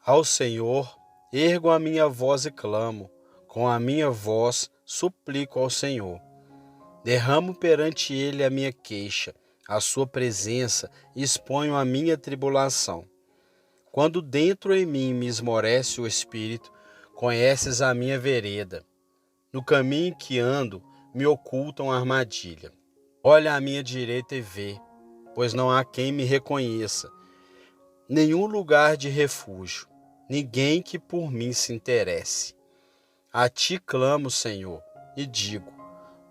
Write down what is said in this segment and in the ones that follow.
Ao Senhor ergo a minha voz e clamo, com a minha voz suplico ao Senhor. Derramo perante ele a minha queixa, à sua presença exponho a minha tribulação. Quando dentro em mim me esmorece o espírito, conheces a minha vereda. No caminho que ando, me ocultam a armadilha. Olha à minha direita e vê, pois não há quem me reconheça. Nenhum lugar de refúgio, ninguém que por mim se interesse. A ti clamo, Senhor, e digo,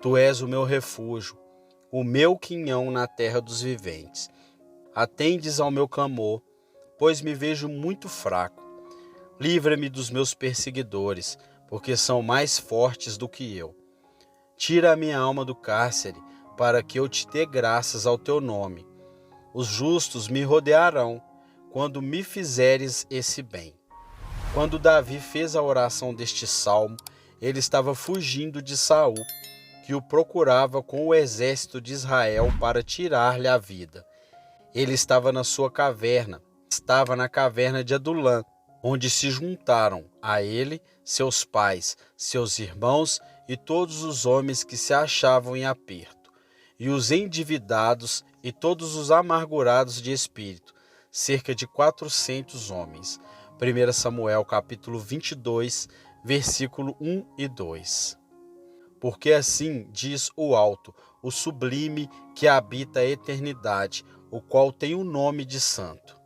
tu és o meu refúgio, o meu quinhão na terra dos viventes. Atendes ao meu clamor, pois me vejo muito fraco. Livra-me dos meus perseguidores, porque são mais fortes do que eu. Tira a minha alma do cárcere, para que eu te dê graças ao teu nome. Os justos me rodearão, quando me fizeres esse bem. Quando Davi fez a oração deste salmo, ele estava fugindo de Saul, que o procurava com o exército de Israel para tirar-lhe a vida. Ele estava na sua caverna, estava na caverna de Adulã, onde se juntaram a ele seus pais, seus irmãos e todos os homens que se achavam em aperto, e os endividados e todos os amargurados de espírito, cerca de 400 homens. 1 Samuel capítulo 22, versículo 1 e 2. Porque assim diz o alto, o sublime que habita a eternidade, o qual tem o nome de santo.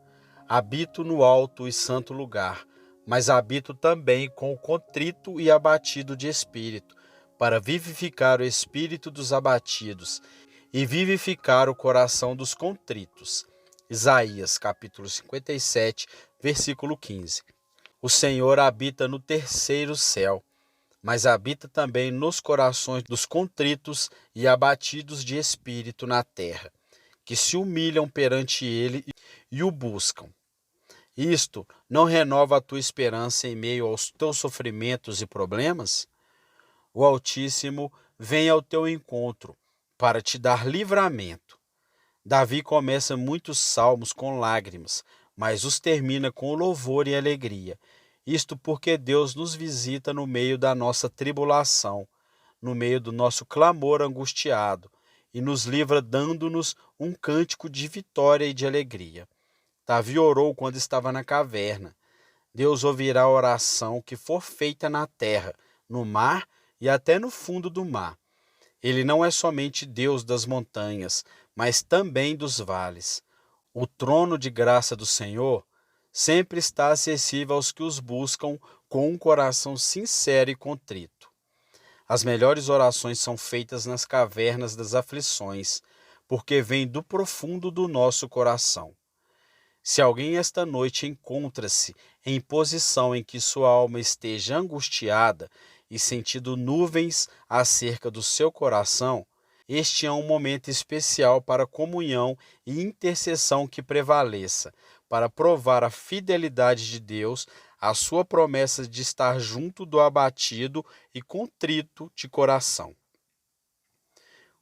Habito no alto e santo lugar, mas habito também com o contrito e abatido de espírito, para vivificar o espírito dos abatidos e vivificar o coração dos contritos. Isaías, capítulo 57, versículo 15. O Senhor habita no terceiro céu, mas habita também nos corações dos contritos e abatidos de espírito na terra, que se humilham perante ele e o buscam. Isto não renova a tua esperança em meio aos teus sofrimentos e problemas? O Altíssimo vem ao teu encontro para te dar livramento. Davi começa muitos salmos com lágrimas, mas os termina com louvor e alegria. Isto porque Deus nos visita no meio da nossa tribulação, no meio do nosso clamor angustiado, e nos livra dando-nos um cântico de vitória e de alegria. Davi orou quando estava na caverna. Deus ouvirá a oração que for feita na terra, no mar e até no fundo do mar. Ele não é somente Deus das montanhas, mas também dos vales. O trono de graça do Senhor sempre está acessível aos que os buscam com um coração sincero e contrito. As melhores orações são feitas nas cavernas das aflições, porque vêm do profundo do nosso coração. Se alguém esta noite encontra-se em posição em que sua alma esteja angustiada e sentindo nuvens acerca do seu coração, este é um momento especial para comunhão e intercessão que prevaleça, para provar a fidelidade de Deus, a sua promessa de estar junto do abatido e contrito de coração.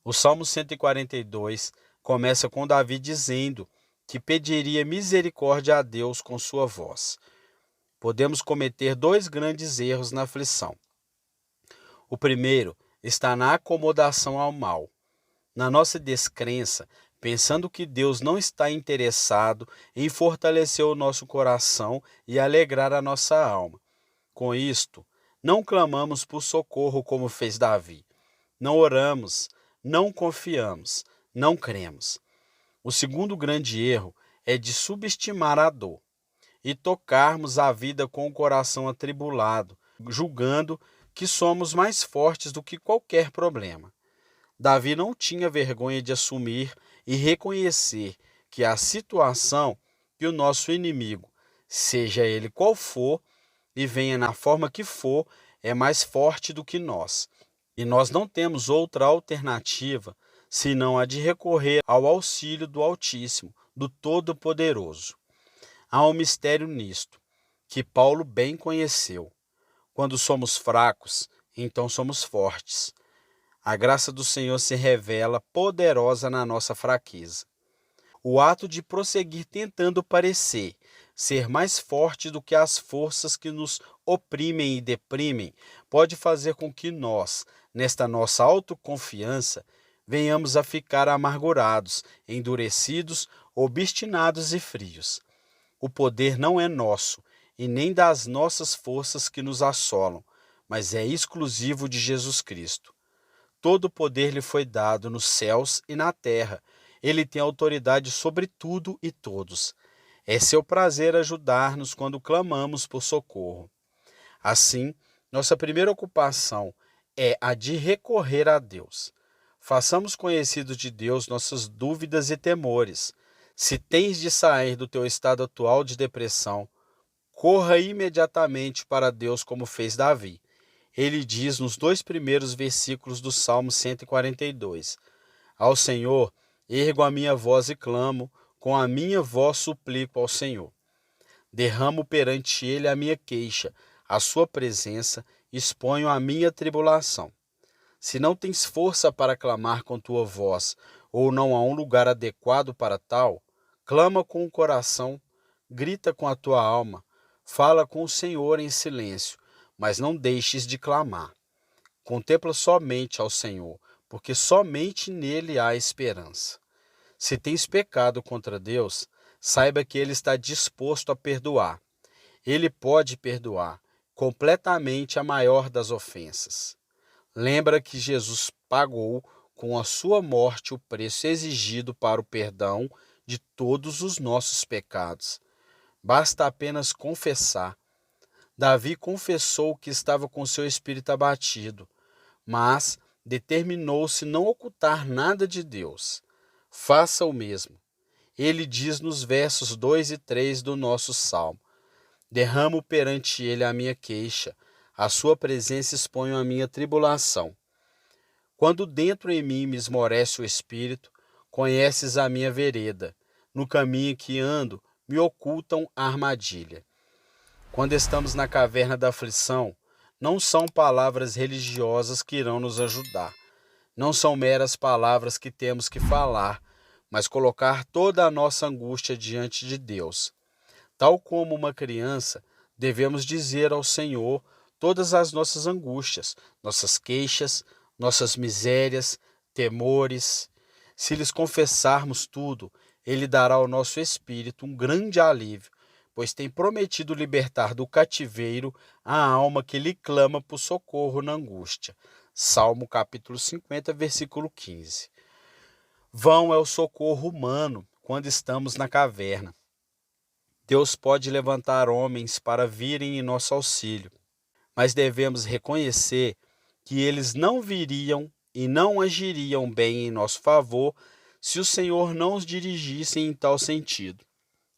O Salmo 142 começa com Davi dizendo que pediria misericórdia a Deus com sua voz. Podemos cometer dois grandes erros na aflição. O primeiro está na acomodação ao mal. Na nossa descrença, pensando que Deus não está interessado em fortalecer o nosso coração e alegrar a nossa alma. Com isto, não clamamos por socorro como fez Davi. Não oramos, não confiamos, não cremos. O segundo grande erro é de subestimar a dor e tocarmos a vida com o coração atribulado, julgando que somos mais fortes do que qualquer problema. Davi não tinha vergonha de assumir e reconhecer que a situação que o nosso inimigo, seja ele qual for e venha na forma que for, é mais forte do que nós. E nós não temos outra alternativa senão a de recorrer ao auxílio do Altíssimo, do Todo-Poderoso. Há um mistério nisto, que Paulo bem conheceu. Quando somos fracos, então somos fortes. A graça do Senhor se revela poderosa na nossa fraqueza. O ato de prosseguir tentando parecer ser mais forte do que as forças que nos oprimem e deprimem, pode fazer com que nós, nesta nossa autoconfiança, venhamos a ficar amargurados, endurecidos, obstinados e frios. O poder não é nosso e nem das nossas forças que nos assolam, mas é exclusivo de Jesus Cristo. Todo o poder lhe foi dado nos céus e na terra. Ele tem autoridade sobre tudo e todos. É seu prazer ajudar-nos quando clamamos por socorro. Assim, nossa primeira ocupação é a de recorrer a Deus. Façamos conhecidos de Deus nossas dúvidas e temores. Se tens de sair do teu estado atual de depressão, corra imediatamente para Deus como fez Davi. Ele diz nos 2 primeiros versículos do Salmo 142: Ao Senhor ergo a minha voz e clamo, com a minha voz suplico ao Senhor. Derramo perante ele a minha queixa, à sua presença exponho a minha tribulação. Se não tens força para clamar com tua voz, ou não há um lugar adequado para tal, clama com o coração, grita com a tua alma, fala com o Senhor em silêncio, mas não deixes de clamar. Contempla somente ao Senhor, porque somente nele há esperança. Se tens pecado contra Deus, saiba que ele está disposto a perdoar. Ele pode perdoar completamente a maior das ofensas. Lembra que Jesus pagou com a sua morte o preço exigido para o perdão de todos os nossos pecados. Basta apenas confessar. Davi confessou que estava com seu espírito abatido, mas determinou-se não ocultar nada de Deus. Faça o mesmo. Ele diz nos versos 2 e 3 do nosso salmo: Derramo perante ele a minha queixa, à sua presença exponho a minha tribulação. Quando dentro em mim me esmorece o espírito, conheces a minha vereda. No caminho que ando, me ocultam a armadilha. Quando estamos na caverna da aflição, não são palavras religiosas que irão nos ajudar. Não são meras palavras que temos que falar, mas colocar toda a nossa angústia diante de Deus. Tal como uma criança, devemos dizer ao Senhor todas as nossas angústias, nossas queixas, nossas misérias, temores. Se lhes confessarmos tudo, Ele dará ao nosso espírito um grande alívio, pois tem prometido libertar do cativeiro a alma que lhe clama por socorro na angústia. Salmo capítulo 50, versículo 15. Vão é o socorro humano quando estamos na caverna. Deus pode levantar homens para virem em nosso auxílio, mas devemos reconhecer que eles não viriam e não agiriam bem em nosso favor se o Senhor não os dirigisse em tal sentido.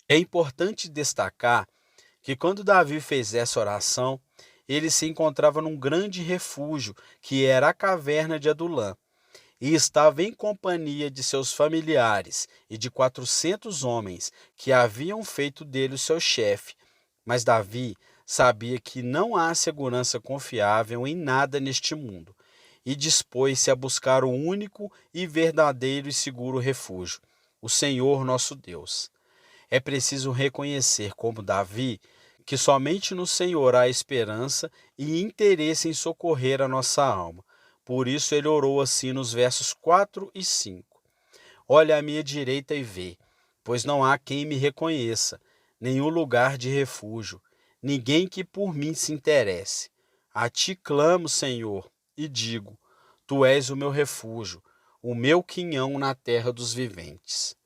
É importante destacar que quando Davi fez essa oração, ele se encontrava num grande refúgio, que era a caverna de Adulã, e estava em companhia de seus familiares e de 400 homens que haviam feito dele o seu chefe. Mas Davi sabia que não há segurança confiável em nada neste mundo e dispôs-se a buscar o único e verdadeiro e seguro refúgio, o Senhor nosso Deus. É preciso reconhecer, como Davi, que somente no Senhor há esperança e interesse em socorrer a nossa alma. Por isso ele orou assim nos versos 4 e 5. Olha à minha direita e vê, pois não há quem me reconheça, nenhum lugar de refúgio, ninguém que por mim se interesse. A ti clamo, Senhor, e digo, tu és o meu refúgio, o meu quinhão na terra dos viventes.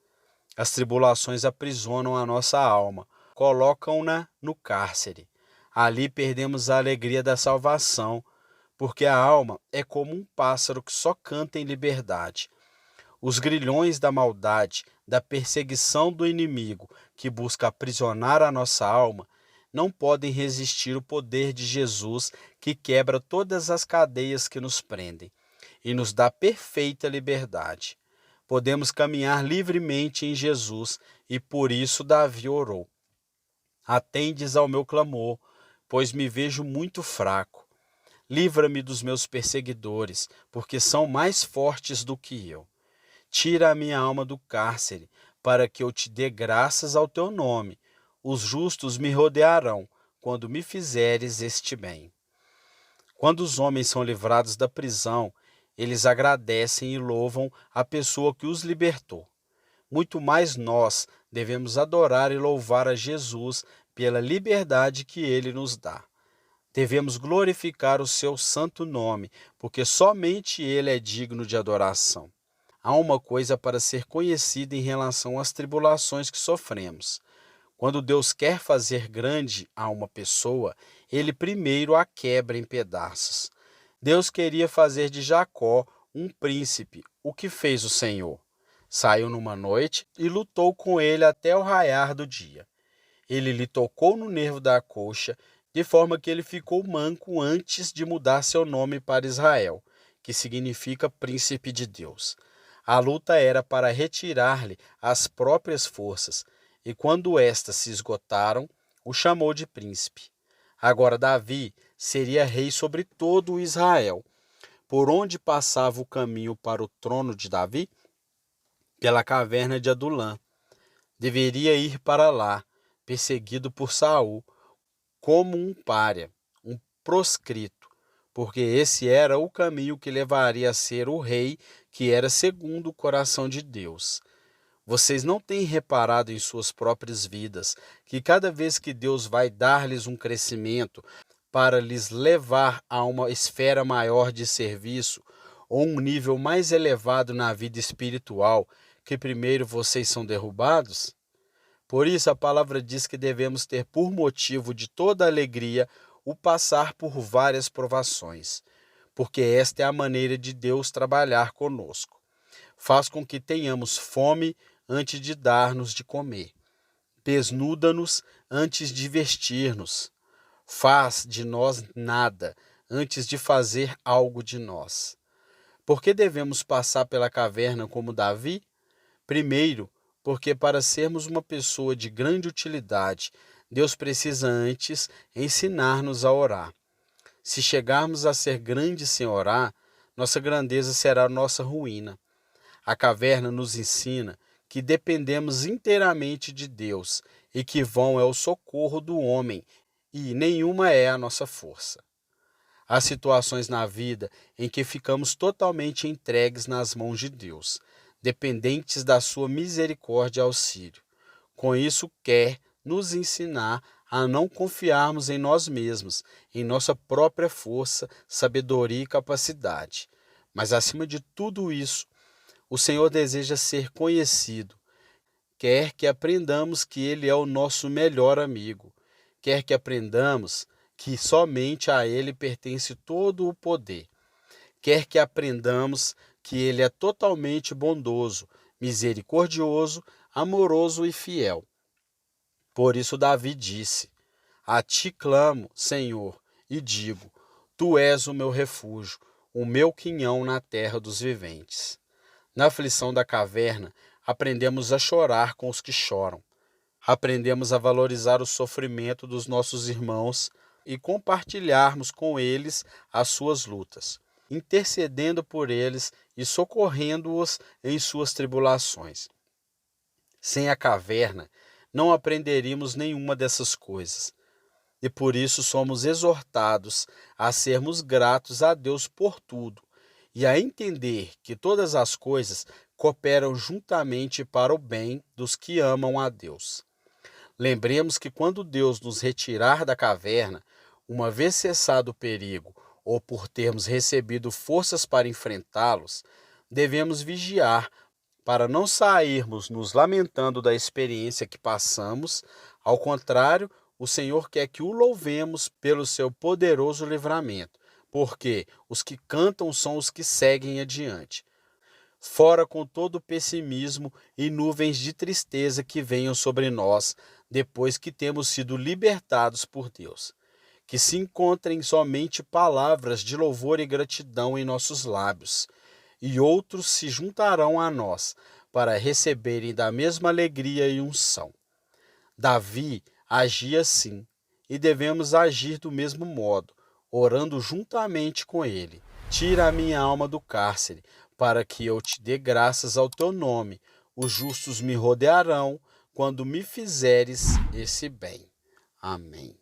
As tribulações aprisionam a nossa alma, colocam-na no cárcere. Ali perdemos a alegria da salvação, porque a alma é como um pássaro que só canta em liberdade. Os grilhões da maldade, da perseguição do inimigo que busca aprisionar a nossa alma, não podem resistir o poder de Jesus que quebra todas as cadeias que nos prendem e nos dá perfeita liberdade. Podemos caminhar livremente em Jesus e por isso Davi orou: Atendes ao meu clamor, pois me vejo muito fraco. Livra-me dos meus perseguidores, porque são mais fortes do que eu. Tira a minha alma do cárcere, para que eu te dê graças ao teu nome. os justos me rodearão, quando me fizeres este bem. Quando os homens são livrados da prisão, eles agradecem e louvam a pessoa que os libertou. Muito mais nós devemos adorar e louvar a Jesus pela liberdade que ele nos dá. Devemos glorificar o seu santo nome, porque somente ele é digno de adoração. Há uma coisa para ser conhecida em relação às tribulações que sofremos. Quando Deus quer fazer grande a uma pessoa, ele primeiro a quebra em pedaços. Deus queria fazer de Jacó um príncipe, o que fez o Senhor? Saiu numa noite e lutou com ele até o raiar do dia. Ele lhe tocou no nervo da coxa, de forma que ele ficou manco antes de mudar seu nome para Israel, que significa príncipe de Deus. A luta era para retirar-lhe as próprias forças, e quando estas se esgotaram, o chamou de príncipe. Agora Davi seria rei sobre todo o Israel. Por onde passava o caminho para o trono de Davi? Pela caverna de Adulã. Deveria ir para lá, perseguido por Saul, como um pária, um proscrito, porque esse era o caminho que levaria a ser o rei que era segundo o coração de Deus. Vocês não têm reparado em suas próprias vidas que cada vez que Deus vai dar-lhes um crescimento para lhes levar a uma esfera maior de serviço ou um nível mais elevado na vida espiritual, que primeiro vocês são derrubados? Por isso a palavra diz que devemos ter por motivo de toda alegria o passar por várias provações, porque esta é a maneira de Deus trabalhar conosco. Faz com que tenhamos fome antes de dar-nos de comer. Desnuda-nos antes de vestir-nos. Faz de nós nada antes de fazer algo de nós. Por que devemos passar pela caverna como Davi? Primeiro, porque para sermos uma pessoa de grande utilidade, Deus precisa antes ensinar-nos a orar. Se chegarmos a ser grandes sem orar, nossa grandeza será nossa ruína. A caverna nos ensina que dependemos inteiramente de Deus e que vão é o socorro do homem e nenhuma é a nossa força. Há situações na vida em que ficamos totalmente entregues nas mãos de Deus, dependentes da sua misericórdia e auxílio. Com isso, quer nos ensinar a não confiarmos em nós mesmos, em nossa própria força, sabedoria e capacidade. Mas, acima de tudo isso, o Senhor deseja ser conhecido. Quer que aprendamos que Ele é o nosso melhor amigo. Quer que aprendamos que somente a Ele pertence todo o poder. Quer que aprendamos que Ele é totalmente bondoso, misericordioso, amoroso e fiel. Por isso Davi disse: A ti clamo, Senhor, e digo: Tu és o meu refúgio, o meu quinhão na terra dos viventes. Na aflição da caverna, aprendemos a chorar com os que choram. Aprendemos a valorizar o sofrimento dos nossos irmãos e compartilharmos com eles as suas lutas, intercedendo por eles e socorrendo-os em suas tribulações. Sem a caverna, não aprenderíamos nenhuma dessas coisas. E por isso somos exortados a sermos gratos a Deus por tudo e a entender que todas as coisas cooperam juntamente para o bem dos que amam a Deus. Lembremos que quando Deus nos retirar da caverna, uma vez cessado o perigo ou por termos recebido forças para enfrentá-los, devemos vigiar para não sairmos nos lamentando da experiência que passamos. Ao contrário, o Senhor quer que o louvemos pelo seu poderoso livramento, porque os que cantam são os que seguem adiante. Fora com todo o pessimismo e nuvens de tristeza que venham sobre nós depois que temos sido libertados por Deus. Que se encontrem somente palavras de louvor e gratidão em nossos lábios, e outros se juntarão a nós para receberem da mesma alegria e unção. Davi agia assim, e devemos agir do mesmo modo, orando juntamente com ele. Tira a minha alma do cárcere, para que eu te dê graças ao teu nome. Os justos me rodearão, quando me fizeres esse bem. Amém.